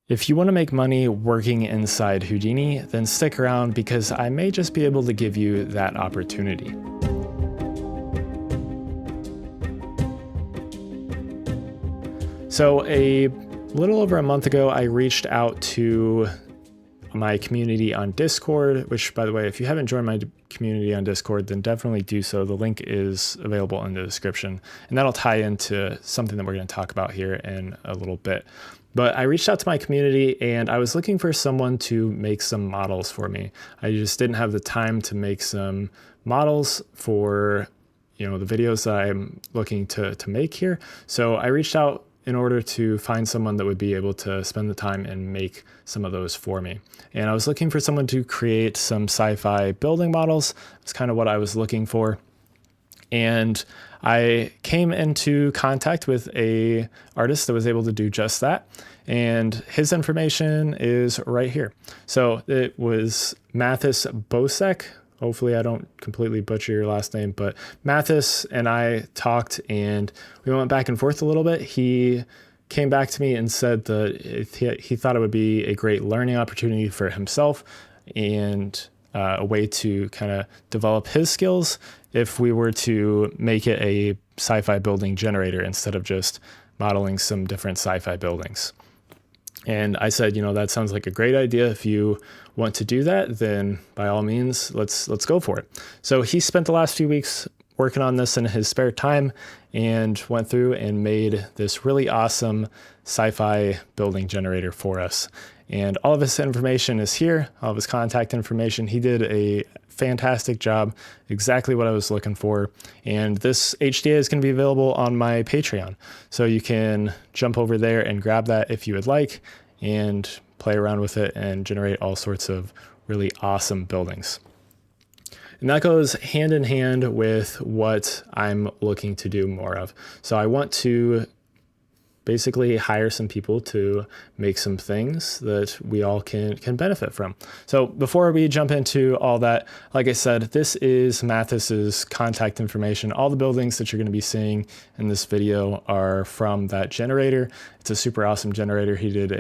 If you want to make money working inside Houdini, then stick around because I may just be able to give you that opportunity. So a little over a month ago, I reached out to my community on Discord, which, by the way, if you haven't joined my community on Discord, then definitely do so. The link is available in the description, and that'll tie into something that we're going to talk about here in a little bit. But I reached out to my community and I was looking for someone to make some models for me. I just didn't have the time to make some models for, the videos that I'm looking to make here. So I reached out in order to find someone that would be able to spend the time and make some of those for me. And I was looking for someone to create some sci-fi building models. That's kind of what I was looking for. And I came into contact with a artist that was able to do just that. And his information is right here. So it was Matthis Bozec. Hopefully I don't completely butcher your last name, but Matthis and I talked and we went back and forth a little bit. He came back to me and said that he thought it would be a great learning opportunity for himself and a way to kind of develop his skills if we were to make it a sci-fi building generator instead of just modeling some different sci-fi buildings. And I said, that sounds like a great idea. If you want to do that, then by all means, let's go for it. So he spent the last few weeks working on this in his spare time and went through and made this really awesome sci-fi building generator for us. And all of his information is here, all of his contact information. He did a fantastic job, exactly what I was looking for. And this HDA is going to be available on my Patreon. So you can jump over there and grab that if you would like and play around with it and generate all sorts of really awesome buildings. And that goes hand in hand with what I'm looking to do more of. So I want to basically hire some people to make some things that we all can benefit from. So before we jump into all that, like I said, this is Mathis's contact information. All the buildings that you're going to be seeing in this video are from that generator. It's a super awesome generator. He did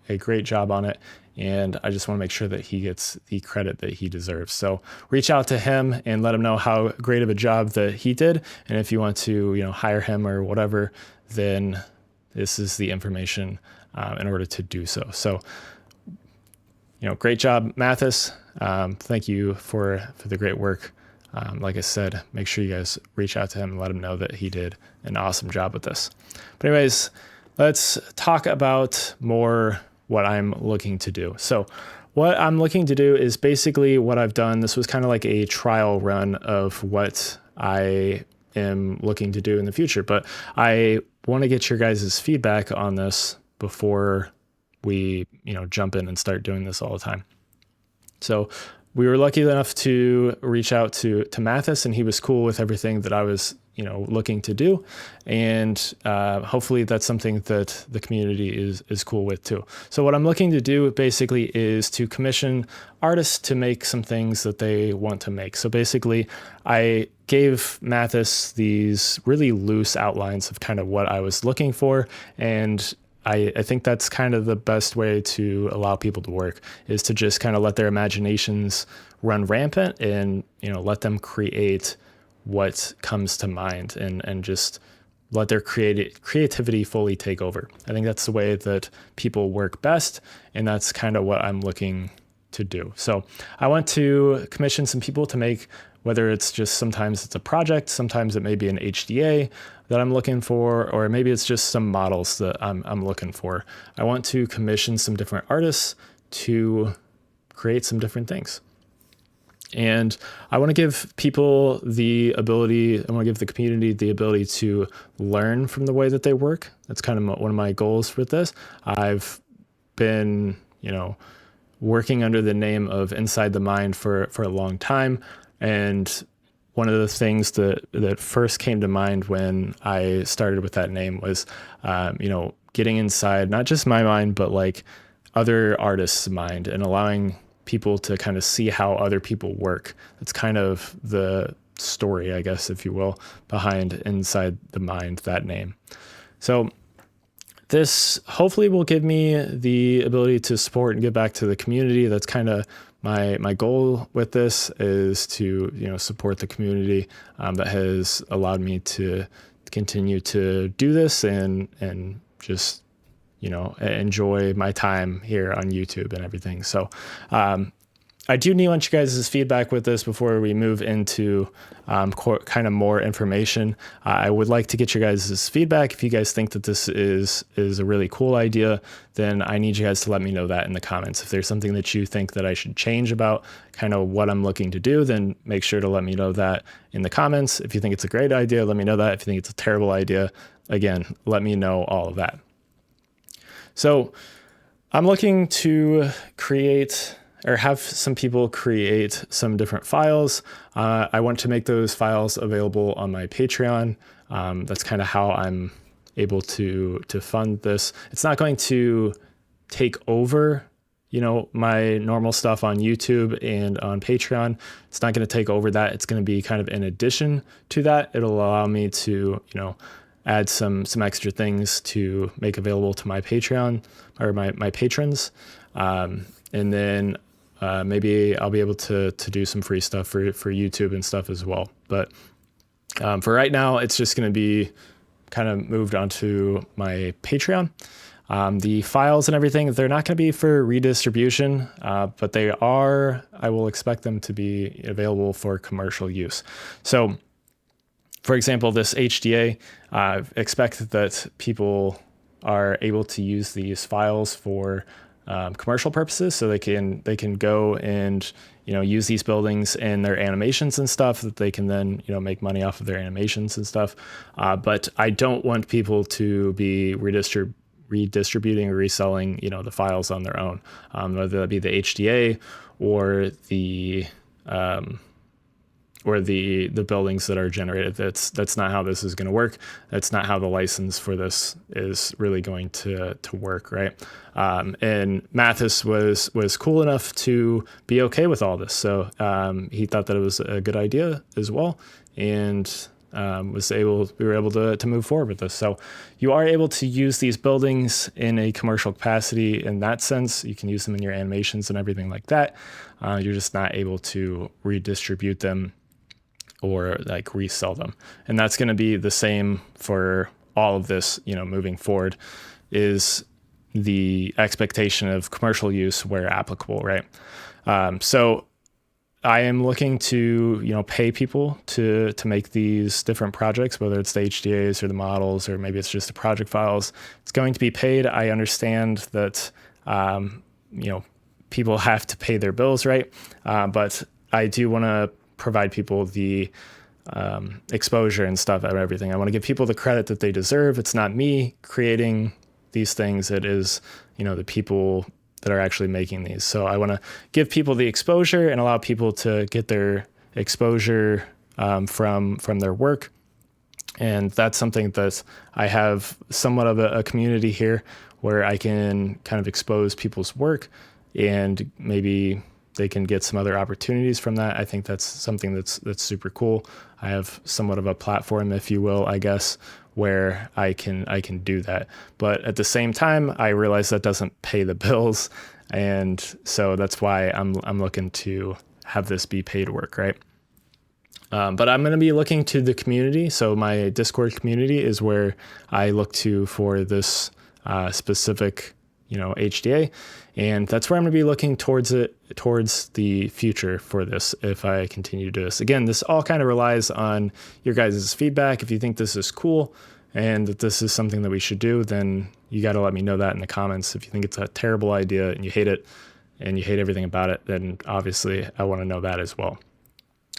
a great job on it. And I just want to make sure that he gets the credit that he deserves. So reach out to him and let him know how great of a job that he did. And if you want to, hire him or whatever, then this is the information in order to do so. So, great job, Matthis. Thank you for the great work. Like I said, make sure you guys reach out to him and let him know that he did an awesome job with this. But anyways, let's talk about more what I'm looking to do. So what I'm looking to do is basically what I've done. This was kind of like a trial run of what I am looking to do in the future, but I want to get your guys' feedback on this before we, jump in and start doing this all the time. So we were lucky enough to reach out to Matthis, and he was cool with everything that I was, looking to do. And hopefully that's something that the community is cool with too. So what I'm looking to do basically is to commission artists to make some things that they want to make. So basically I gave Matthis these really loose outlines of kind of what I was looking for. And I think that's kind of the best way to allow people to work, is to just kind of let their imaginations run rampant and, let them create what comes to mind and just let their creativity fully take over. I think that's the way that people work best. And that's kind of what I'm looking to do. So I want to commission some people to make, whether it's just sometimes it's a project, sometimes it may be an HDA that I'm looking for, or maybe it's just some models that I'm looking for. I want to commission some different artists to create some different things. And I want to give people the ability, I want to give the community the ability to learn from the way that they work. That's kind of one of my goals with this. I've been, working under the name of Inside the Mind for a long time. And one of the things that first came to mind when I started with that name was, getting inside, not just my mind, but like other artists' mind and allowing people to kind of see how other people work. That's kind of the story, I guess, if you will, behind Inside the Mind, that name. So this hopefully will give me the ability to support and give back to the community. That's kind of my goal with this, is to, support the community that has allowed me to continue to do this and just, enjoy my time here on YouTube and everything. So, I do want you guys' feedback with this before we move into kind of more information. I would like to get your guys' feedback. If you guys think that this is a really cool idea, then I need you guys to let me know that in the comments. If there's something that you think that I should change about kind of what I'm looking to do, then make sure to let me know that in the comments. If you think it's a great idea, let me know that. If you think it's a terrible idea, again, let me know all of that. So I'm looking to create or have some people create some different files. I want to make those files available on my Patreon. That's kind of how I'm able to fund this. It's not going to take over, my normal stuff on YouTube and on Patreon. It's not going to take over that. It's going to be kind of in addition to that. It'll allow me to, add some extra things to make available to my Patreon or my patrons. And then maybe I'll be able to do some free stuff for YouTube and stuff as well. But for right now, it's just going to be kind of moved onto my Patreon. The files and everything, they're not going to be for redistribution, but I will expect them to be available for commercial use. So, for example, this HDA, expect that people are able to use these files for commercial purposes, so they can go and use these buildings in their animations and stuff, that they can then make money off of their animations and stuff. But I don't want people to be redistributing or reselling the files on their own, whether that be the HDA or the buildings that are generated. That's not how this is going to work. That's not how the license for this is really going to work, right? And Matthis was cool enough to be okay with all this, so he thought that it was a good idea as well, and we were able to move forward with this. So you are able to use these buildings in a commercial capacity in that sense. You can use them in your animations and everything like that. You're just not able to redistribute them or like resell them. And that's going to be the same for all of this, moving forward, is the expectation of commercial use where applicable, right? So I am looking to, pay people to make these different projects, whether it's the HDAs or the models, or maybe it's just the project files. It's going to be paid. I understand that, people have to pay their bills, right? But I do want to provide people the exposure and stuff of everything. I want to give people the credit that they deserve. It's not me creating these things. It is, the people that are actually making these. So I want to give people the exposure and allow people to get their exposure from their work. And that's something that I have somewhat of a community here where I can kind of expose people's work, and maybe they can get some other opportunities from that. I think that's something that's super cool. I have somewhat of a platform, if you will, I guess, where I can do that. But at the same time, I realize that doesn't pay the bills. And so that's why I'm looking to have this be paid work, right? But I'm going to be looking to the community. So my Discord community is where I look to for this specific, HDA. And that's where I'm going to be looking towards the future for this if I continue to do this. Again, this all kind of relies on your guys' feedback. If you think this is cool and that this is something that we should do, then you got to let me know that in the comments. If you think it's a terrible idea and you hate it and you hate everything about it, then obviously I want to know that as well.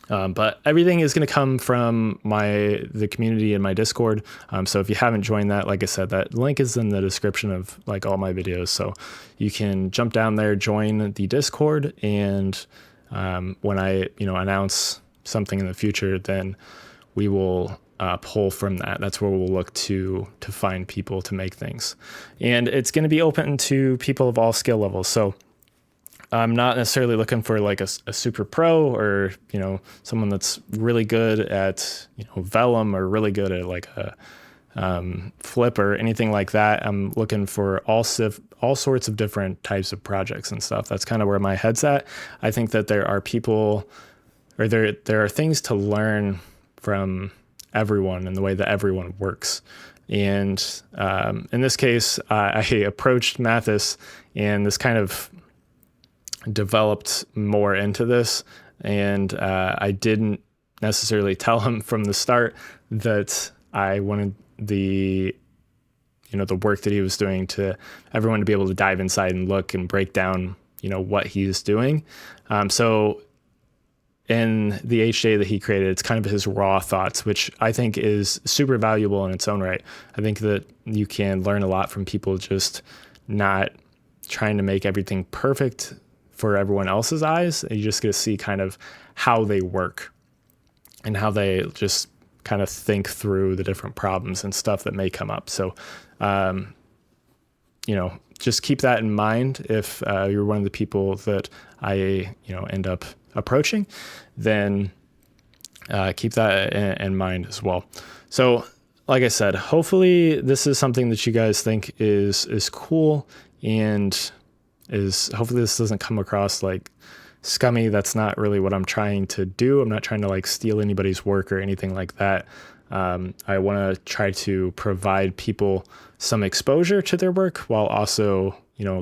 But everything is going to come from the community in my Discord. So if you haven't joined that, like I said, that link is in the description of like all my videos. So you can jump down there, join the Discord, and when I announce something in the future, then we will pull from that. That's where we'll look to find people to make things, and it's going to be open to people of all skill levels. So I'm not necessarily looking for like a super pro or, someone that's really good at, Vellum, or really good at like flip or anything like that. I'm looking for all sorts of different types of projects and stuff. That's kind of where my head's at. I think that there are people, or there are things to learn from everyone and the way that everyone works. And in this case, I approached Matthis, and this kind of developed more into this. And I didn't necessarily tell him from the start that I wanted the work that he was doing to everyone to be able to dive inside and look and break down, what he's doing. So in the HDA that he created, it's kind of his raw thoughts, which I think is super valuable in its own right. I think that you can learn a lot from people just not trying to make everything perfect for everyone else's eyes. You just get to see kind of how they work and how they just kind of think through the different problems and stuff that may come up. So, just keep that in mind. If you're one of the people that I, end up approaching, then keep that in mind as well. So, like I said, hopefully this is something that you guys think is cool, and hopefully this doesn't come across like scummy. That's not really what I'm trying to do. I'm not trying to like steal anybody's work or anything like that. I want to try to provide people some exposure to their work while also,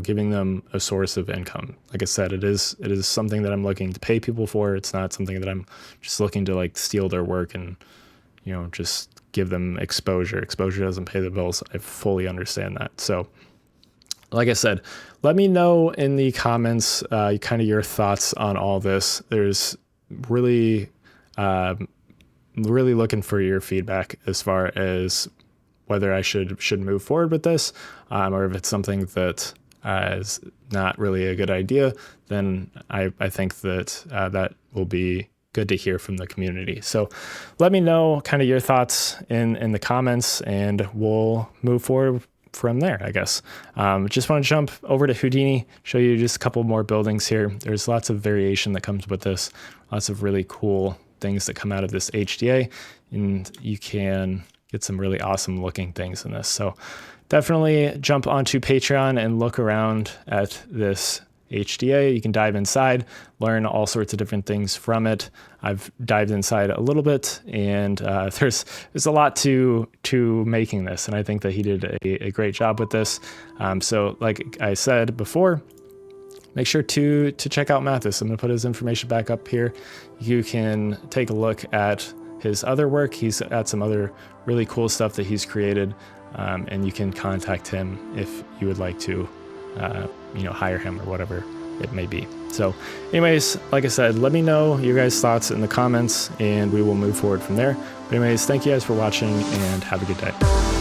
giving them a source of income. Like I said, it is something that I'm looking to pay people for. It's not something that I'm just looking to like steal their work and, just give them exposure. Exposure doesn't pay the bills. I fully understand that. So, like I said, let me know in the comments kind of your thoughts on all this. There's really looking for your feedback as far as whether I should move forward with this, or if it's something that is not really a good idea. Then I think that that will be good to hear from the community. So let me know kind of your thoughts in the comments, and we'll move forward from there, I guess. Just want to jump over to Houdini, show you just a couple more buildings here. There's lots of variation that comes with this, lots of really cool things that come out of this HDA, and you can get some really awesome looking things in this. So definitely jump onto Patreon and look around at this HDA. You can dive inside, learn all sorts of different things from it. I've dived inside a little bit, and there's a lot to making this, and I think that he did a great job with this. So like I said before, make sure to check out Matthis. I'm going to put his information back up here. You can take a look at his other work. He's got some other really cool stuff that he's created, and you can contact him if you would like to hire him or whatever it may be. So anyways, like I said, let me know your guys' thoughts in the comments, and we will move forward from there. But anyways, thank you guys for watching, and have a good day.